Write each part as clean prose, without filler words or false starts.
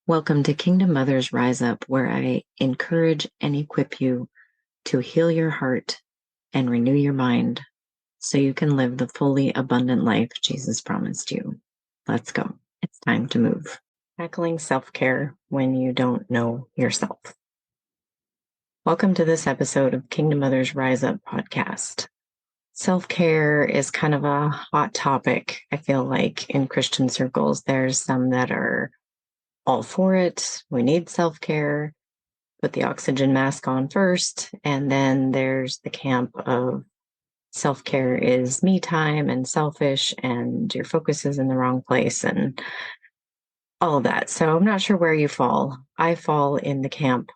Welcome to Kingdom Mothers Rise Up, where I encourage and equip you to heal your heart and renew your mind so you can live the fully abundant life Jesus promised you. Let's go. It's time to move. Tackling self-care when you don't know yourself. Welcome to this episode of Kingdom Mothers Rise Up podcast. Self-care is kind of a hot topic, I feel like, in Christian circles. There's some that are all for it. We need self-care. Put the oxygen mask on first. And then there's the camp of self-care is me time and selfish and your focus is in the wrong place and all of that. So I'm not sure where you fall. I fall in the camp.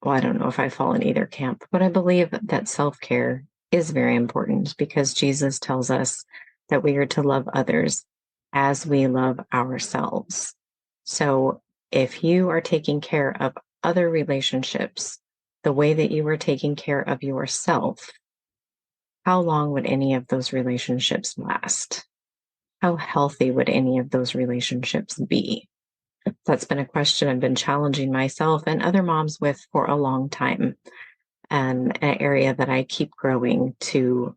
Well, I don't know if I fall in either camp, but I believe that self-care is very important because Jesus tells us that we are to love others as we love ourselves. So if you are taking care of other relationships the way that you are taking care of yourself, how long would any of those relationships last? How healthy would any of those relationships be? That's been a question I've been challenging myself and other moms with for a long time, and an area that I keep growing to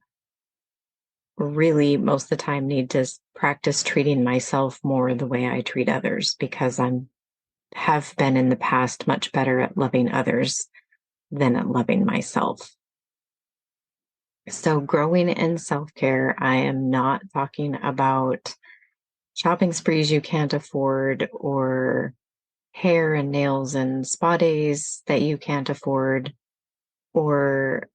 really most of the time need to practice treating myself more the way I treat others because have been in the past much better at loving others than at loving myself. So growing in self-care, I am not talking about shopping sprees you can't afford or hair and nails and spa days that you can't afford or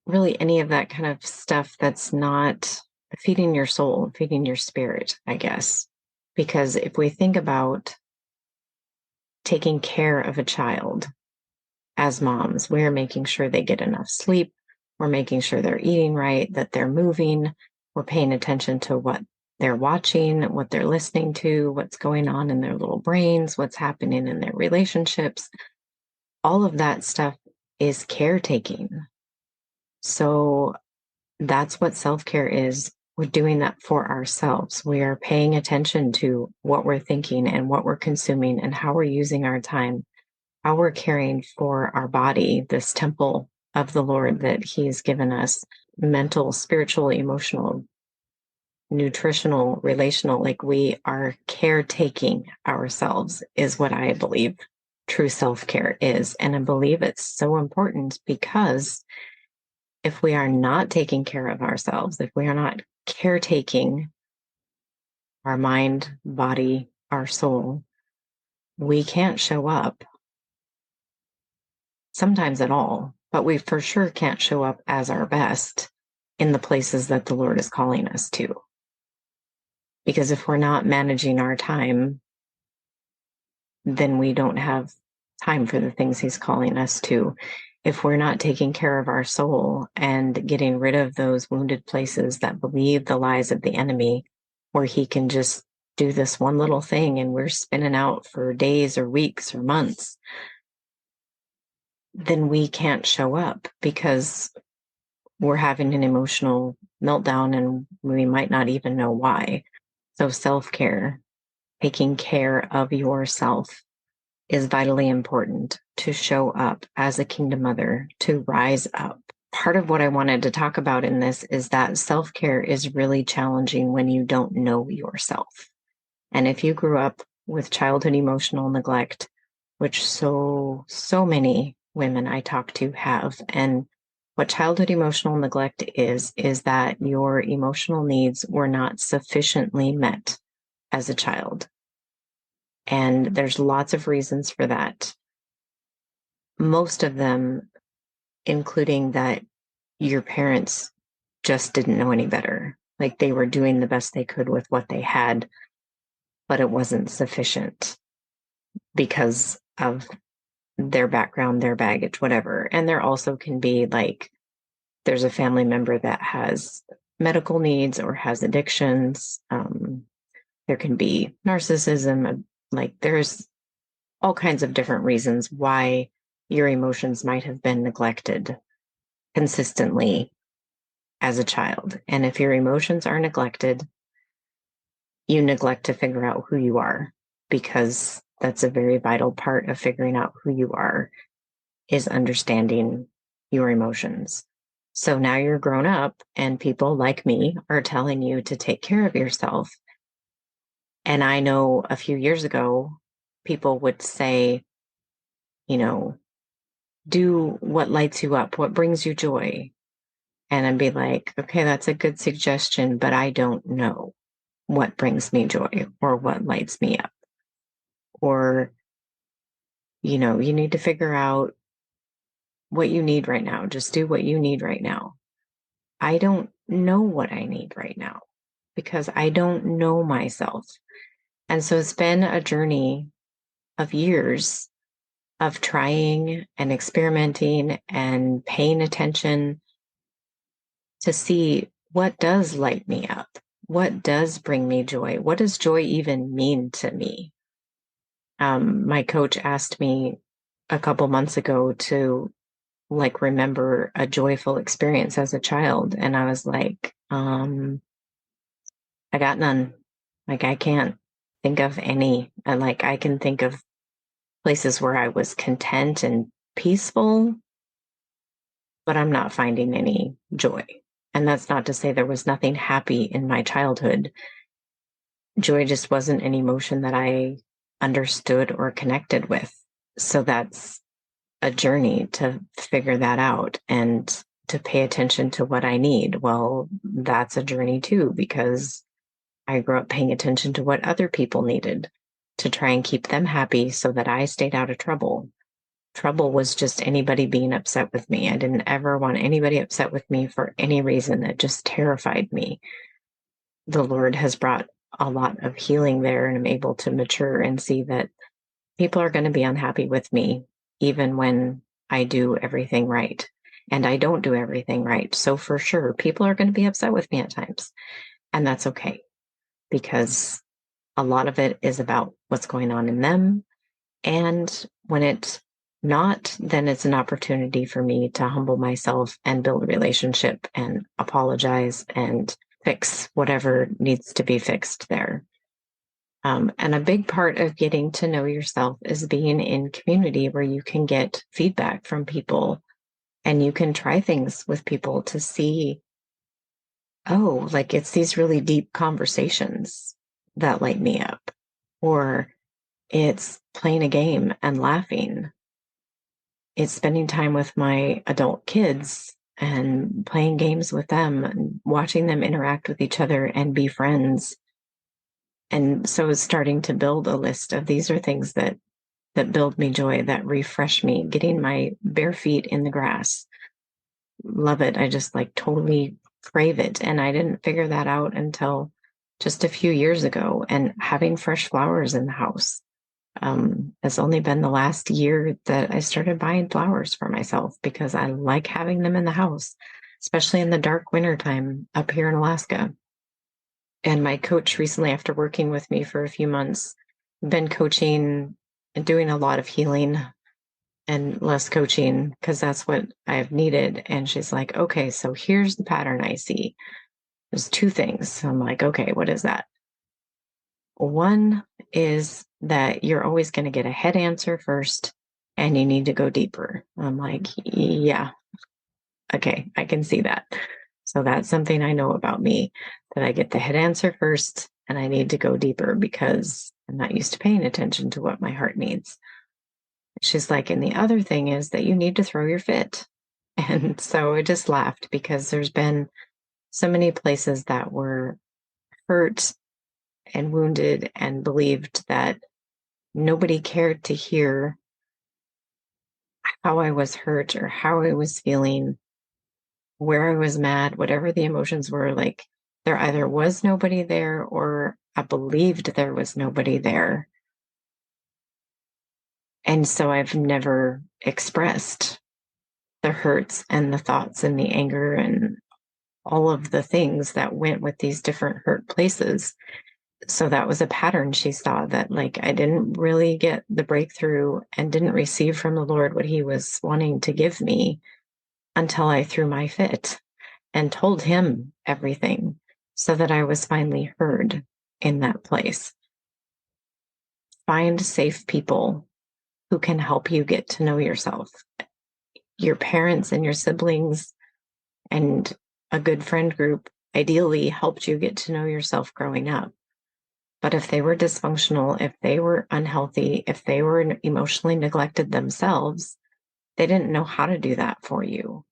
really any of that kind of stuff that's not feeding your soul, feeding your spirit, I guess. Because if we think about taking care of a child as moms, we're making sure they get enough sleep. We're making sure they're eating right, that they're moving. We're paying attention to what they're watching, what they're listening to, what's going on in their little brains, what's happening in their relationships. All of that stuff is caretaking. So that's what self-care is. We're doing that for ourselves. We are paying attention to what we're thinking and what we're consuming and how we're using our time, how we're caring for our body, this temple of the Lord that He has given us, mental, spiritual, emotional, nutritional, relational, like we are caretaking ourselves is what I believe true self-care is. And I believe it's so important because if we are not taking care of ourselves, if we are not caretaking our mind, body, our soul, we can't show up sometimes at all, but we for sure can't show up as our best in the places that the Lord is calling us to. Because if we're not managing our time, then we don't have time for the things He's calling us to. If we're not taking care of our soul and getting rid of those wounded places that believe the lies of the enemy, where he can just do this one little thing and we're spinning out for days or weeks or months, then we can't show up because we're having an emotional meltdown and we might not even know why. So self-care, taking care of yourself, is vitally important to show up as a kingdom mother, to rise up. Part of what I wanted to talk about in this is that self-care is really challenging when you don't know yourself. And if you grew up with childhood emotional neglect, which so many women I talk to have, and what childhood emotional neglect is that your emotional needs were not sufficiently met as a child. And there's lots of reasons for that. Most of them, including that your parents just didn't know any better. Like they were doing the best they could with what they had, but it wasn't sufficient because of their background, their baggage, whatever. And there also can be like, there's a family member that has medical needs or has addictions. There can be narcissism. Like there's all kinds of different reasons why your emotions might have been neglected consistently as a child. And if your emotions are neglected, you neglect to figure out who you are. because that's a very vital part of figuring out who you are, is understanding your emotions. So now you're grown up and people like me are telling you to take care of yourself. And I know a few years ago, people would say, you know, do what lights you up, what brings you joy. And I'd be like, okay, that's a good suggestion, but I don't know what brings me joy or what lights me up. Or, you need to figure out what you need right now. Just do what you need right now. I don't know what I need right now because I don't know myself. And so it's been a journey of years of trying and experimenting and paying attention to see what does light me up. What does bring me joy? What does joy even mean to me? My coach asked me a couple months ago to remember a joyful experience as a child. And I was like, I got none. I can't think of any. And I can think of places where I was content and peaceful, but I'm not finding any joy. And that's not to say there was nothing happy in my childhood. Joy just wasn't an emotion that I understood or connected with. So that's a journey to figure that out and to pay attention to what I need. Well, that's a journey too, because I grew up paying attention to what other people needed to try and keep them happy so that I stayed out of trouble. Trouble was just anybody being upset with me. I didn't ever want anybody upset with me for any reason. It just terrified me. The Lord has brought a lot of healing there, and I'm able to mature and see that people are going to be unhappy with me, even when I do everything right. And I don't do everything right. So for sure, people are going to be upset with me at times. And that's okay, because a lot of it is about what's going on in them. And when it's not, then it's an opportunity for me to humble myself and build a relationship and apologize and fix whatever needs to be fixed there. And a big part of getting to know yourself is being in community where you can get feedback from people and you can try things with people to see, it's these really deep conversations that light me up, or it's playing a game and laughing. It's spending time with my adult kids and playing games with them and watching them interact with each other and be friends. And so it's starting to build a list of these are things that build me joy, that refresh me, getting my bare feet in the grass. Love it. I just totally crave it. And I didn't figure that out until just a few years ago. And having fresh flowers in the house. It's only been the last year that I started buying flowers for myself because I like having them in the house, especially in the dark winter time up here in Alaska. And my coach recently, after working with me for a few months, been coaching and doing a lot of healing and less coaching because that's what I've needed. And she's like, okay, so here's the pattern I see. There's two things. I'm like, okay, what is that? One is that you're always going to get a head answer first and you need to go deeper. I'm like, yeah, okay, I can see that. So that's something I know about me, that I get the head answer first and I need to go deeper because I'm not used to paying attention to what my heart needs. She's like, and the other thing is that you need to throw your fit. And so I just laughed because there's been so many places that were hurt and wounded and believed that nobody cared to hear how I was hurt or how I was feeling, where I was mad, whatever the emotions were. There either was nobody there or I believed there was nobody there. And so I've never expressed the hurts and the thoughts and the anger and all of the things that went with these different hurt places. So that was a pattern she saw, that I didn't really get the breakthrough and didn't receive from the Lord what he was wanting to give me until I threw my fit and told him everything so that I was finally heard in that place. find safe people who can help you get to know yourself. Your parents and your siblings and a good friend group ideally helped you get to know yourself growing up. But if they were dysfunctional, if they were unhealthy, if they were emotionally neglected themselves, they didn't know how to do that for you.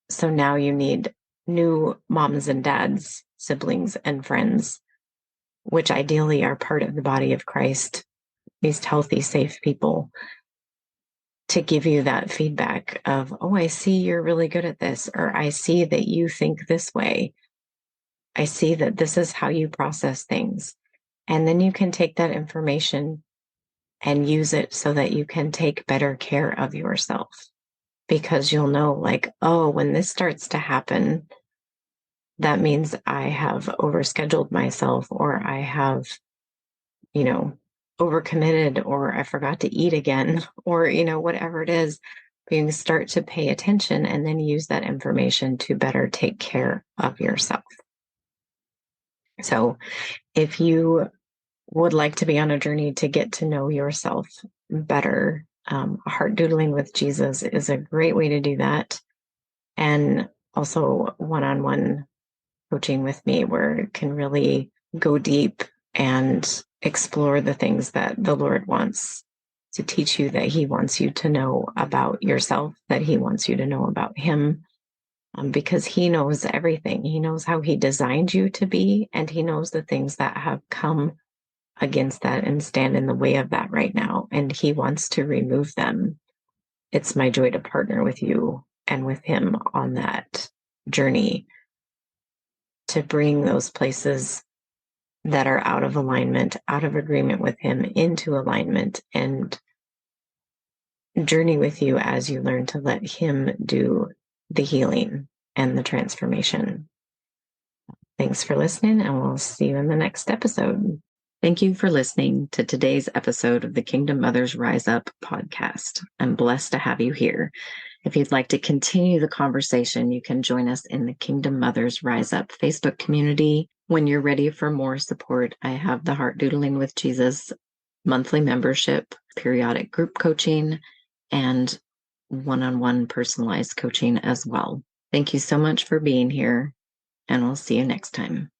So now you need new moms and dads, siblings and friends, which ideally are part of the body of Christ, these healthy, safe people, to give you that feedback of, oh, I see you're really good at this, or I see that you think this way. I see that this is how you process things. And then you can take that information and use it so that you can take better care of yourself, because you'll know, like, oh, when this starts to happen, that means I have overscheduled myself, or I have, overcommitted, or I forgot to eat again, or, whatever it is. But you can start to pay attention and then use that information to better take care of yourself. So if you would like to be on a journey to get to know yourself better, heart doodling with Jesus is a great way to do that. And also one-on-one coaching with me, where it can really go deep and explore the things that the Lord wants to teach you, that He wants you to know about yourself, that He wants you to know about Him, because He knows everything. He knows how He designed you to be, and He knows the things that have come against that and stand in the way of that right now, and He wants to remove them. It's my joy to partner with you and with Him on that journey, to bring those places that are out of alignment, out of agreement with Him, into alignment, and journey with you as you learn to let Him do the healing and the transformation. Thanks for listening, and we'll see you in the next episode. Thank you for listening to today's episode of the Kingdom Mothers Rise Up podcast. I'm blessed to have you here. If you'd like to continue the conversation, you can join us in the Kingdom Mothers Rise Up Facebook community. When you're ready for more support, I have the Heart Doodling with Jesus monthly membership, periodic group coaching, and one-on-one personalized coaching as well. Thank you so much for being here, and we'll see you next time.